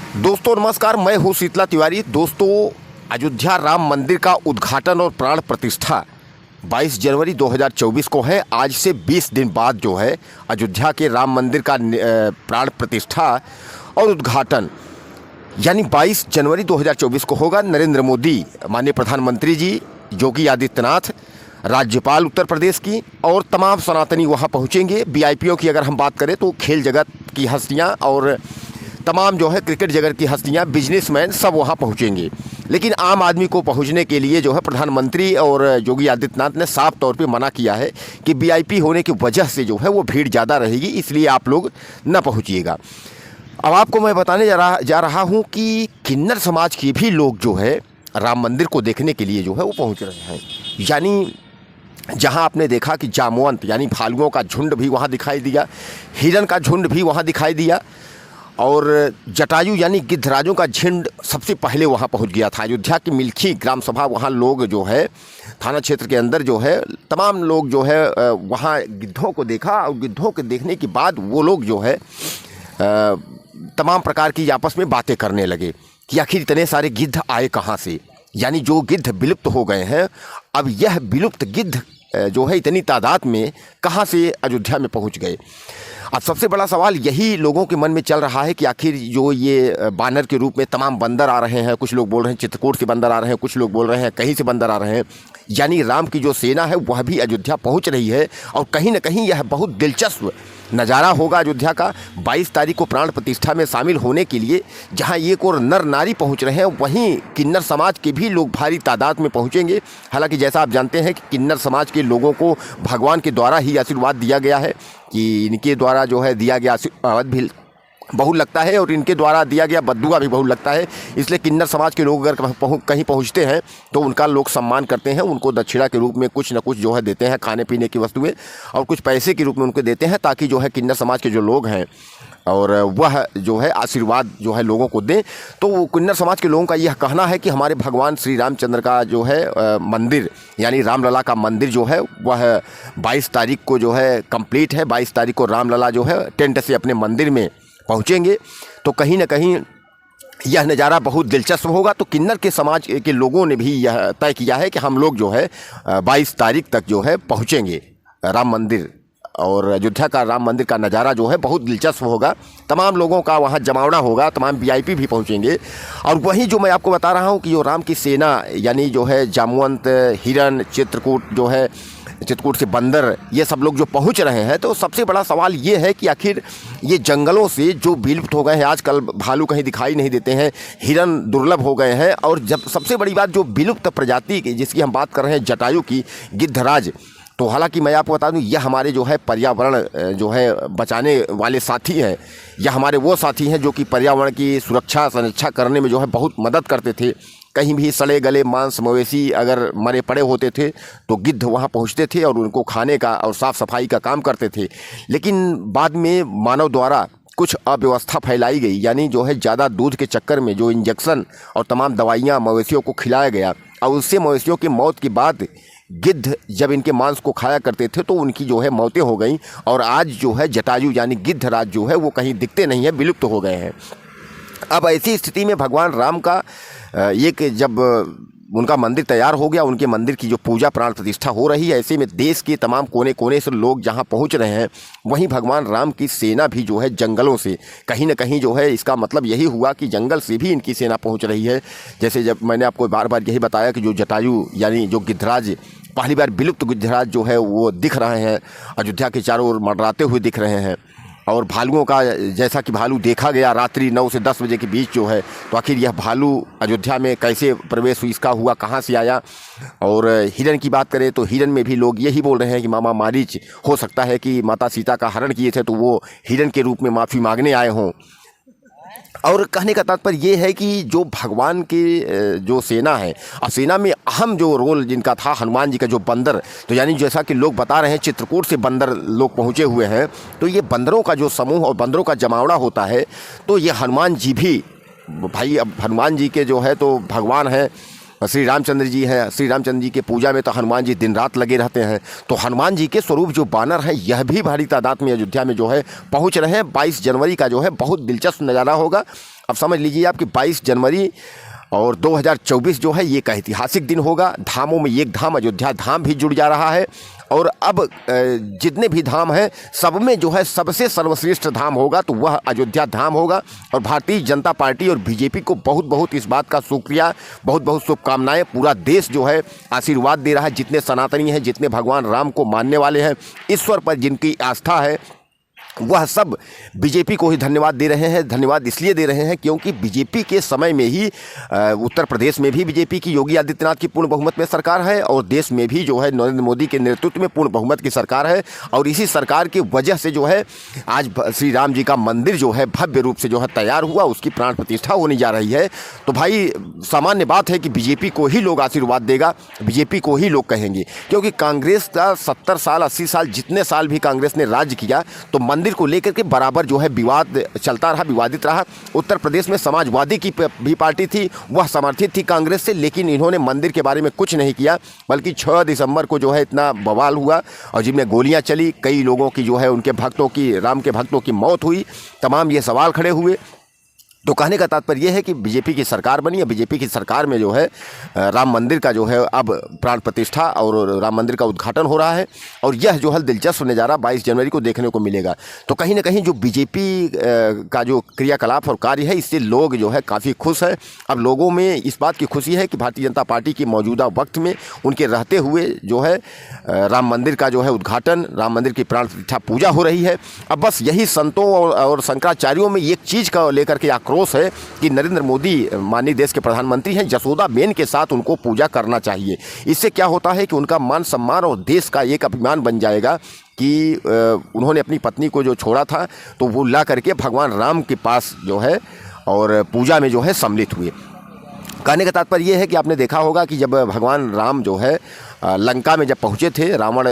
दोस्तों नमस्कार, मैं हूं शीतला तिवारी। दोस्तों, अयोध्या राम मंदिर का उद्घाटन और प्राण प्रतिष्ठा 22 जनवरी 2024 को है। आज से 20 दिन बाद जो है अयोध्या के राम मंदिर का प्राण प्रतिष्ठा और उद्घाटन यानी 22 जनवरी 2024 को होगा। नरेंद्र मोदी, माननीय प्रधानमंत्री जी, योगी आदित्यनाथ, राज्यपाल उत्तर प्रदेश की और तमाम सनातनी वहाँ पहुँचेंगे। वीआईपीओ की अगर हम बात करें तो खेल जगत की हस्तियाँ और तमाम जो है क्रिकेट जगत की हस्तियां, बिजनेसमैन सब वहां पहुंचेंगे। लेकिन आम आदमी को पहुंचने के लिए जो है प्रधानमंत्री और योगी आदित्यनाथ ने साफ तौर पे मना किया है कि वीआईपी होने की वजह से जो है वो भीड़ ज़्यादा रहेगी, इसलिए आप लोग न पहुंचिएगा। अब आपको मैं बताने जा रहा हूं कि किन्नर समाज के भी लोग जो है राम मंदिर को देखने के लिए जो है वो पहुँच रहे हैं। यानी जहाँ आपने देखा कि जामवंत यानी भालुओं का झुंड भी वहाँ दिखाई दिया, हिरन का झुंड भी वहाँ दिखाई दिया और जटायु यानी गिद्धराजों का झुंड सबसे पहले वहाँ पहुँच गया था। अयोध्या की मिल्खी ग्राम सभा, वहाँ लोग जो है थाना क्षेत्र के अंदर जो है तमाम लोग जो है वहाँ गिद्धों को देखा और गिद्धों के देखने के बाद वो लोग जो है तमाम प्रकार की आपस में बातें करने लगे कि आखिर इतने सारे गिद्ध आए कहाँ से। यानी जो गिद्ध विलुप्त हो गए हैं, अब यह विलुप्त गिद्ध जो है इतनी तादाद में कहाँ से अयोध्या में पहुँच गए। अब सबसे बड़ा सवाल यही लोगों के मन में चल रहा है कि आखिर जो ये बानर के रूप में तमाम बंदर आ रहे हैं, कुछ लोग बोल रहे हैं चित्रकूट से बंदर आ रहे हैं, कुछ लोग बोल रहे हैं कहीं से बंदर आ रहे हैं, यानी राम की जो सेना है वह भी अयोध्या पहुंच रही है। और कहीं ना कहीं यह बहुत दिलचस्प नज़ारा होगा अयोध्या का। 22 तारीख को प्राण प्रतिष्ठा में शामिल होने के लिए जहां एक और नर नारी पहुंच रहे हैं, वहीं किन्नर समाज के भी लोग भारी तादाद में पहुंचेंगे। हालांकि जैसा आप जानते हैं कि किन्नर समाज के लोगों को भगवान के द्वारा ही आशीर्वाद दिया गया है, कि इनके द्वारा जो है दिया गया आशीर्वाद भी बहुत लगता है और इनके द्वारा दिया गया बद्दुआ भी बहुत लगता है। इसलिए किन्नर समाज के लोग अगर कहीं पहुंचते हैं तो उनका लोग सम्मान करते हैं, उनको दक्षिणा के रूप में कुछ न कुछ जो है देते हैं, खाने पीने की वस्तुएं और कुछ पैसे के रूप में उनको देते हैं, ताकि जो है किन्नर समाज के जो लोग हैं और वह जो है आशीर्वाद जो है लोगों को दें। तो किन्नर समाज के लोगों का यह कहना है कि हमारे भगवान श्री रामचंद्र का जो है मंदिर यानी रामलला का मंदिर जो है वह 22 तारीख को जो है कंप्लीट है। 22 तारीख को रामलला जो है टेंट से अपने मंदिर में पहुंचेंगे। तो कहीं ना कहीं यह नज़ारा बहुत दिलचस्प होगा। तो किन्नर के समाज के लोगों ने भी यह तय किया है कि हम लोग जो है 22 तारीख तक जो है पहुंचेंगे राम मंदिर, और अयोध्या का राम मंदिर का नज़ारा जो है बहुत दिलचस्प होगा। तमाम लोगों का वहाँ जमावड़ा होगा, तमाम वीआईपी भी पहुँचेंगे। और वहीं जो मैं आपको बता रहा हूँ कि जो राम की सेना यानी जो है जामवंत, हिरन, चित्रकूट से बंदर, ये सब लोग जो पहुंच रहे हैं, तो सबसे बड़ा सवाल ये है कि आखिर ये जंगलों से जो विलुप्त हो गए हैं, आजकल भालू कहीं दिखाई नहीं देते हैं, हिरन दुर्लभ हो गए हैं, और जब सबसे बड़ी बात जो विलुप्त प्रजाति की जिसकी हम बात कर रहे हैं जटायु की, गिद्धराज, तो हालांकि मैं आपको बता दूं यह हमारे जो है पर्यावरण जो है बचाने वाले साथी हैं, यह हमारे वो साथी हैं जो कि पर्यावरण की सुरक्षा संरक्षा करने में जो है बहुत मदद करते थे। कहीं भी सड़े गले मांस मवेशी अगर मरे पड़े होते थे तो गिद्ध वहाँ पहुँचते थे और उनको खाने का और साफ़ सफाई का काम करते थे। लेकिन बाद में मानव द्वारा कुछ अव्यवस्था फैलाई गई, यानी जो है ज़्यादा दूध के चक्कर में जो इंजेक्शन और तमाम दवाइयाँ मवेशियों को खिलाया गया, और उससे मवेशियों की मौत के बाद गिद्ध जब इनके मांस को खाया करते थे तो उनकी जो है मौतें हो गई। और आज जो है जटायु यानी गिद्धराज जो है वो कहीं दिखते नहीं है, विलुप्त हो गए हैं। अब ऐसी स्थिति में भगवान राम का एक जब उनका मंदिर तैयार हो गया, उनके मंदिर की जो पूजा प्राण प्रतिष्ठा हो रही है, ऐसे में देश के तमाम कोने कोने से लोग जहां पहुंच रहे हैं, वहीं भगवान राम की सेना भी जो है जंगलों से कहीं ना कहीं जो है, इसका मतलब यही हुआ कि जंगल से भी इनकी सेना पहुंच रही है। जैसे जब मैंने आपको बार बार यही बताया कि जो जटायु यानी जो गिद्धराज, पहली बार विलुप्त गिद्धराज जो है वो दिख रहे हैं, अयोध्या के चारों ओर मंडराते हुए दिख रहे हैं। और भालुओं का जैसा कि भालू देखा गया रात्रि 9 से 10 बजे के बीच जो है, तो आखिर यह भालू अयोध्या में कैसे प्रवेश इसका हुआ, कहाँ से आया। और हिरन की बात करें तो हिरन में भी लोग यही बोल रहे हैं कि मामा मारीच हो सकता है कि माता सीता का हरण किए थे तो वो हिरन के रूप में माफ़ी मांगने आए हों। और कहने का तात्पर्य ये है कि जो भगवान की जो सेना है, और सेना में अहम जो रोल जिनका था हनुमान जी का जो बंदर, तो यानी जैसा कि लोग बता रहे हैं चित्रकूट से बंदर लोग पहुँचे हुए हैं, तो ये बंदरों का जो समूह और बंदरों का जमावड़ा होता है, तो ये हनुमान जी भी भाई, अब हनुमान जी के जो है तो भगवान हैं, श्री रामचंद्र जी हैं, श्री रामचंद्र जी के पूजा में तो हनुमान जी दिन रात लगे रहते हैं। तो हनुमान जी के स्वरूप जो बानर हैं यह भी भारी तादाद में अयोध्या में जो है पहुंच रहे हैं। 22 जनवरी का जो है बहुत दिलचस्प नज़ारा होगा। अब समझ लीजिए आप कि 22 जनवरी और 2024 जो है ये एक ऐतिहासिक दिन होगा। धामों में एक धाम अयोध्या धाम भी जुड़ जा रहा है। और अब जितने भी धाम हैं सब में जो है सबसे सर्वश्रेष्ठ धाम होगा तो वह अयोध्या धाम होगा। और भारतीय जनता पार्टी और बीजेपी को बहुत बहुत इस बात का शुक्रिया, बहुत बहुत शुभकामनाएं। पूरा देश जो है आशीर्वाद दे रहा है। जितने सनातनी हैं, जितने भगवान राम को मानने वाले हैं, ईश्वर पर जिनकी आस्था है, वह सब बीजेपी को ही धन्यवाद दे रहे हैं। धन्यवाद इसलिए दे रहे हैं क्योंकि बीजेपी के समय में ही उत्तर प्रदेश में भी बीजेपी की योगी आदित्यनाथ की पूर्ण बहुमत में सरकार है और देश में भी जो है नरेंद्र मोदी के नेतृत्व में पूर्ण बहुमत की सरकार है। और इसी सरकार की वजह से जो है आज श्री राम जी का मंदिर जो है भव्य रूप से जो है तैयार हुआ, उसकी प्राण प्रतिष्ठा होने जा रही है। तो भाई सामान्य बात है कि बीजेपी को ही लोग आशीर्वाद देगा, बीजेपी को ही लोग कहेंगे। क्योंकि कांग्रेस का 70 साल 80 साल जितने साल भी कांग्रेस ने राज्य किया तो मंदिर को लेकर के बराबर जो है विवाद चलता रहा, विवादित रहा। उत्तर प्रदेश में समाजवादी की भी पार्टी थी, वह समर्थित थी कांग्रेस से, लेकिन इन्होंने मंदिर के बारे में कुछ नहीं किया। बल्कि 6 दिसंबर को जो है इतना बवाल हुआ और जिनमें गोलियां चली, कई लोगों की जो है उनके भक्तों की, राम के भक्तों की मौत हुई। तमाम ये सवाल खड़े हुए। तो कहने का तात्पर्य यह है कि बीजेपी की सरकार बनी है। बीजेपी की सरकार में जो है राम मंदिर का जो है अब प्राण प्रतिष्ठा और राम मंदिर का उद्घाटन हो रहा है। और यह जो है दिलचस्प नज़ारा 22 जनवरी को देखने को मिलेगा। तो कहीं ना कहीं जो बीजेपी का जो क्रियाकलाप और कार्य है इससे लोग जो है काफ़ी खुश हैं। अब लोगों में इस बात की खुशी है कि भारतीय जनता पार्टी की मौजूदा वक्त में उनके रहते हुए जो है राम मंदिर का जो है उद्घाटन, राम मंदिर की प्राण प्रतिष्ठा पूजा हो रही है। अब बस यही संतों और शंकराचार्यों में एक चीज़ का लेकर के आक्रोश है कि नरेंद्र मोदी माननीय देश के प्रधानमंत्री हैं, जसोदा बेन के साथ उनको पूजा करना चाहिए। इससे क्या होता है कि उनका मान सम्मान और देश का एक अभिमान बन जाएगा कि उन्होंने अपनी पत्नी को जो छोड़ा था तो वो ला करके भगवान राम के पास जो है और पूजा में जो है सम्मिलित हुए। कहने का तात्पर्य यह है कि आपने देखा होगा कि जब भगवान राम जो है लंका में जब पहुँचे थे रावण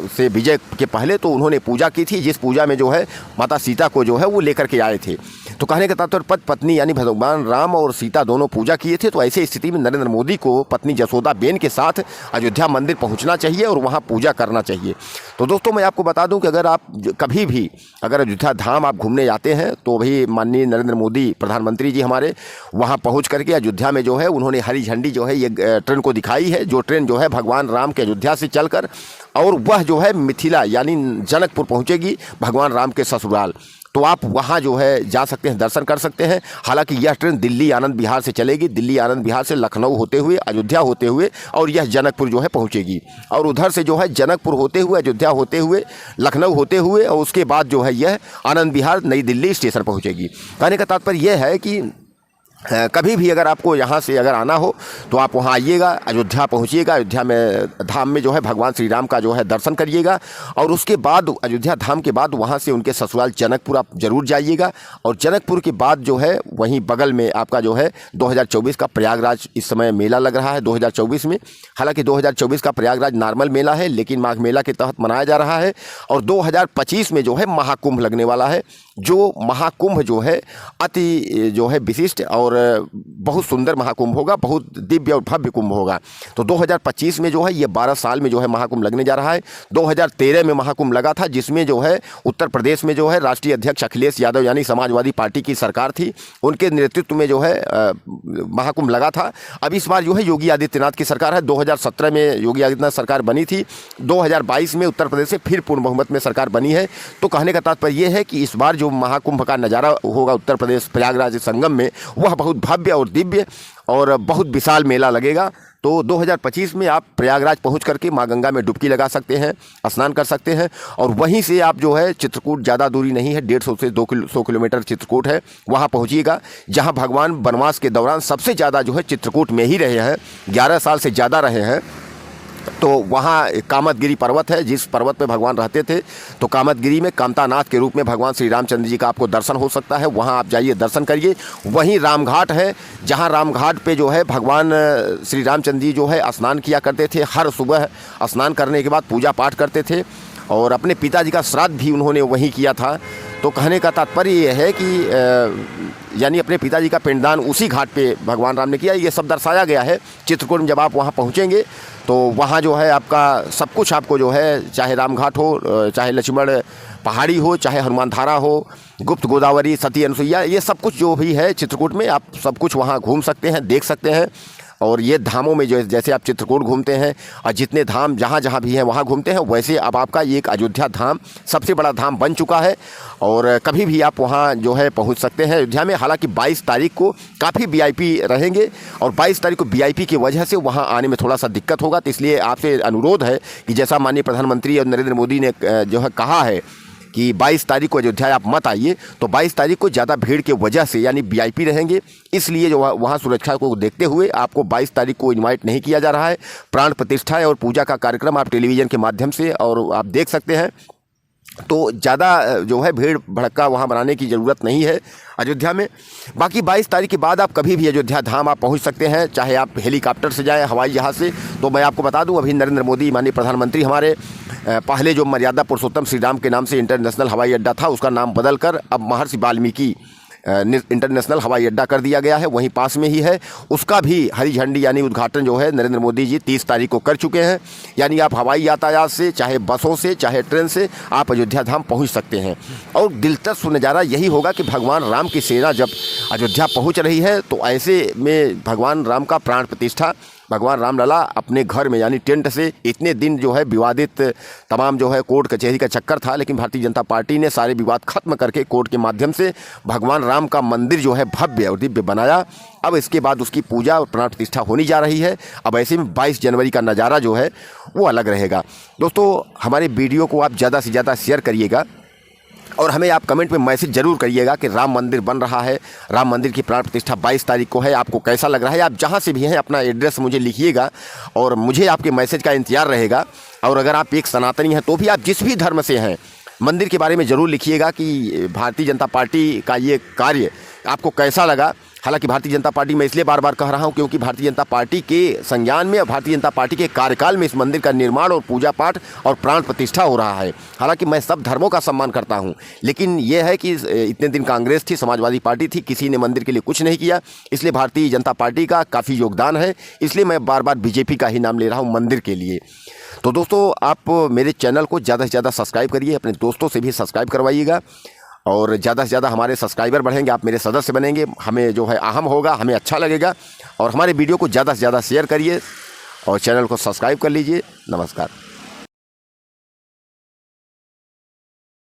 से विजय के पहले, तो उन्होंने पूजा की थी, जिस पूजा में जो है माता सीता को जो है वो लेकर के आए थे। तो कहने का तात्पर्य पति पत्नी यानी भगवान राम और सीता दोनों पूजा किए थे। तो ऐसी स्थिति में नरेंद्र मोदी को पत्नी जसोदा बेन के साथ अयोध्या मंदिर पहुंचना चाहिए और वहां पूजा करना चाहिए। तो दोस्तों मैं आपको बता दूं कि अगर आप कभी भी अगर अयोध्या धाम आप घूमने जाते हैं तो भी माननीय नरेंद्र मोदी प्रधानमंत्री जी हमारे वहाँ पहुँच करके अयोध्या में जो है उन्होंने हरी झंडी जो है ये ट्रेन को दिखाई है, जो ट्रेन जो है भगवान राम के अयोध्या से चलकर और वह जो है मिथिला यानी जनकपुर पहुँचेगी, भगवान राम के ससुराल। तो आप वहाँ जो है जा सकते हैं, दर्शन कर सकते हैं। हालांकि यह ट्रेन दिल्ली आनंद विहार से चलेगी, दिल्ली आनंद विहार से लखनऊ होते हुए अयोध्या होते हुए और यह जनकपुर जो है पहुँचेगी। और उधर से जो है जनकपुर होते हुए अयोध्या होते हुए लखनऊ होते हुए और उसके बाद जो है यह आनंद विहार नई दिल्ली स्टेशन पहुँचेगी। कहने का तात्पर्य यह है कि कभी भी अगर आपको यहाँ से अगर आना हो तो आप वहाँ आइएगा, अयोध्या पहुँचिएगा, अयोध्या में धाम में जो है भगवान श्री राम का जो है दर्शन करिएगा। और उसके बाद अयोध्या धाम के बाद वहाँ से उनके ससुराल जनकपुर आप जरूर जाइएगा। और जनकपुर के बाद जो है वहीं बगल में आपका जो है 2024 का प्रयागराज इस समय मेला लग रहा है 2024 में। हालांकि 2024 का प्रयागराज नॉर्मल मेला है लेकिन माघ मेला के तहत मनाया जा रहा है। और 2025 में जो है महाकुंभ लगने वाला है, जो महाकुंभ जो है अति जो है विशिष्ट और बहुत सुंदर महाकुंभ होगा, बहुत दिव्य और भव्य कुंभ होगा। तो 2025 में जो है ये 12 साल में जो है महाकुंभ लगने जा रहा है। 2013 में महाकुंभ लगा था जिसमें जो है उत्तर प्रदेश में जो है राष्ट्रीय अध्यक्ष अखिलेश यादव यानी समाजवादी पार्टी की सरकार थी, उनके नेतृत्व में जो है महाकुंभ लगा था। अब इस बार जो है योगी आदित्यनाथ की सरकार है। 2017 में योगी आदित्यनाथ सरकार बनी थी, 2022 में उत्तर प्रदेश से फिर पूर्ण बहुमत में सरकार बनी है। तो कहने का तात्पर्य यह है कि इस बार जो महाकुंभ का नज़ारा होगा उत्तर प्रदेश प्रयागराज संगम में वह बहुत भव्य और दिव्य और बहुत विशाल मेला लगेगा। तो 2025 में आप प्रयागराज पहुंच करके माँ गंगा में डुबकी लगा सकते हैं, स्नान कर सकते हैं। और वहीं से आप जो है चित्रकूट, ज़्यादा दूरी नहीं है, 150 से 200 किलोमीटर चित्रकूट है, वहाँ पहुँचिएगा जहाँ भगवान वनवास के दौरान सबसे ज़्यादा जो है चित्रकूट में ही रहे हैं, 11 साल से ज़्यादा रहे हैं। तो वहाँ कामतगिरी पर्वत है, जिस पर्वत पे भगवान रहते थे। तो कामतगिरी में कामतानाथ के रूप में भगवान श्री रामचंद्र जी का आपको दर्शन हो सकता है, वहाँ आप जाइए, दर्शन करिए। वहीं रामघाट है, जहाँ रामघाट पे जो है भगवान श्री रामचंद्र जी जो है स्नान किया करते थे। हर सुबह स्नान करने के बाद पूजा पाठ करते थे और अपने पिताजी का श्राद्ध भी उन्होंने वहीं किया था। तो कहने का तात्पर्य ये है कि यानी अपने पिताजी का पिंडदान उसी घाट पे भगवान राम ने किया। ये सब दर्शाया गया है चित्रकूट में। जब आप वहाँ पहुँचेंगे तो वहाँ जो है आपका सब कुछ आपको जो है, चाहे रामघाट हो, चाहे लक्ष्मण पहाड़ी हो, चाहे हनुमान धारा हो, गुप्त गोदावरी, सती अनुसुईया, ये सब कुछ जो भी है चित्रकूट में, आप सब कुछ वहाँ घूम सकते हैं, देख सकते हैं। और ये धामों में जो जैसे आप चित्रकूट घूमते हैं और जितने धाम जहाँ जहाँ भी हैं वहाँ घूमते हैं, वैसे अब आपका ये एक अयोध्या धाम सबसे बड़ा धाम बन चुका है। और कभी भी आप वहाँ जो है पहुँच सकते हैं अयोध्या में। हालांकि 22 तारीख को काफ़ी वीआईपी रहेंगे और 22 तारीख को वीआईपी की वजह से वहाँ आने में थोड़ा सा दिक्कत होगा। तो इसलिए आपसे अनुरोध है कि जैसा माननीय प्रधानमंत्री और नरेंद्र मोदी ने जो है कहा है कि 22 तारीख को अयोध्या आप मत आइए, तो 22 तारीख को ज़्यादा भीड़ की वजह से यानी वीआईपी रहेंगे, इसलिए जो वहाँ सुरक्षा को देखते हुए आपको 22 तारीख को इनवाइट नहीं किया जा रहा है। प्राण प्रतिष्ठा और पूजा का कार्यक्रम आप टेलीविज़न के माध्यम से और आप देख सकते हैं। तो ज़्यादा जो है भीड़ भड़का वहाँ बनाने की ज़रूरत नहीं है अयोध्या में। बाकी 22 तारीख के बाद आप कभी भी अयोध्या धाम आप पहुँच सकते हैं, चाहे आप हेलीकॉप्टर से जाएँ, हवाई जहाज़ से। तो मैं आपको बता दूं, अभी नरेंद्र मोदी माननीय प्रधानमंत्री हमारे पहले जो मर्यादा पुरुषोत्तम श्री राम के नाम से इंटरनेशनल हवाई अड्डा था, उसका नाम बदलकर अब महर्षि वाल्मीकि इंटरनेशनल हवाई अड्डा कर दिया गया है, वहीं पास में ही है। उसका भी हरी झंडी यानी उद्घाटन जो है नरेंद्र मोदी जी 30 तारीख को कर चुके हैं। यानी आप हवाई यातायात से, चाहे बसों से, चाहे ट्रेन से आप अयोध्या धाम पहुंच सकते हैं। और दिलचस्प नज़ारा यही होगा कि भगवान राम की सेना जब अयोध्या पहुंच रही है तो ऐसे में भगवान राम का प्राण प्रतिष्ठा, भगवान रामलला अपने घर में यानी टेंट से, इतने दिन जो है विवादित तमाम जो है कोर्ट कचहरी का चक्कर था, लेकिन भारतीय जनता पार्टी ने सारे विवाद खत्म करके कोर्ट के माध्यम से भगवान राम का मंदिर जो है भव्य और दिव्य बनाया। अब इसके बाद उसकी पूजा और प्राण प्रतिष्ठा होने जा रही है। अब ऐसे में 22 जनवरी का नज़ारा जो है वो अलग रहेगा। दोस्तों, हमारे वीडियो को आप ज़्यादा से ज़्यादा शेयर करिएगा और हमें आप कमेंट में मैसेज जरूर करिएगा कि राम मंदिर बन रहा है, राम मंदिर की प्राण प्रतिष्ठा 22 तारीख को है, आपको कैसा लग रहा है। आप जहां से भी हैं अपना एड्रेस मुझे लिखिएगा और मुझे आपके मैसेज का इंतजार रहेगा। और अगर आप एक सनातनी हैं तो भी आप जिस भी धर्म से हैं, मंदिर के बारे में ज़रूर लिखिएगा कि भारतीय जनता पार्टी का ये कार्य आपको कैसा लगा। हालांकि भारतीय जनता पार्टी मैं इसलिए बार बार कह रहा हूं क्योंकि भारतीय जनता पार्टी के संज्ञान में और भारतीय जनता पार्टी के कार्यकाल में इस मंदिर का निर्माण और पूजा पाठ और प्राण प्रतिष्ठा हो रहा है। हालांकि मैं सब धर्मों का सम्मान करता हूं, लेकिन यह है कि इतने दिन कांग्रेस थी, समाजवादी पार्टी थी, किसी ने मंदिर के लिए कुछ नहीं किया। इसलिए भारतीय जनता पार्टी का काफ़ी योगदान है, इसलिए मैं बार बार बीजेपी का ही नाम ले रहा हूँ मंदिर के लिए। तो दोस्तों, आप मेरे चैनल को ज़्यादा से ज़्यादा सब्सक्राइब करिए, अपने दोस्तों से भी सब्सक्राइब करवाइएगा और ज़्यादा से ज़्यादा हमारे सब्सक्राइबर बढ़ेंगे, आप मेरे सदस्य बनेंगे, हमें जो है अहम होगा, हमें अच्छा लगेगा। और हमारे वीडियो को ज़्यादा से ज़्यादा शेयर करिए और चैनल को सब्सक्राइब कर लीजिए। नमस्कार।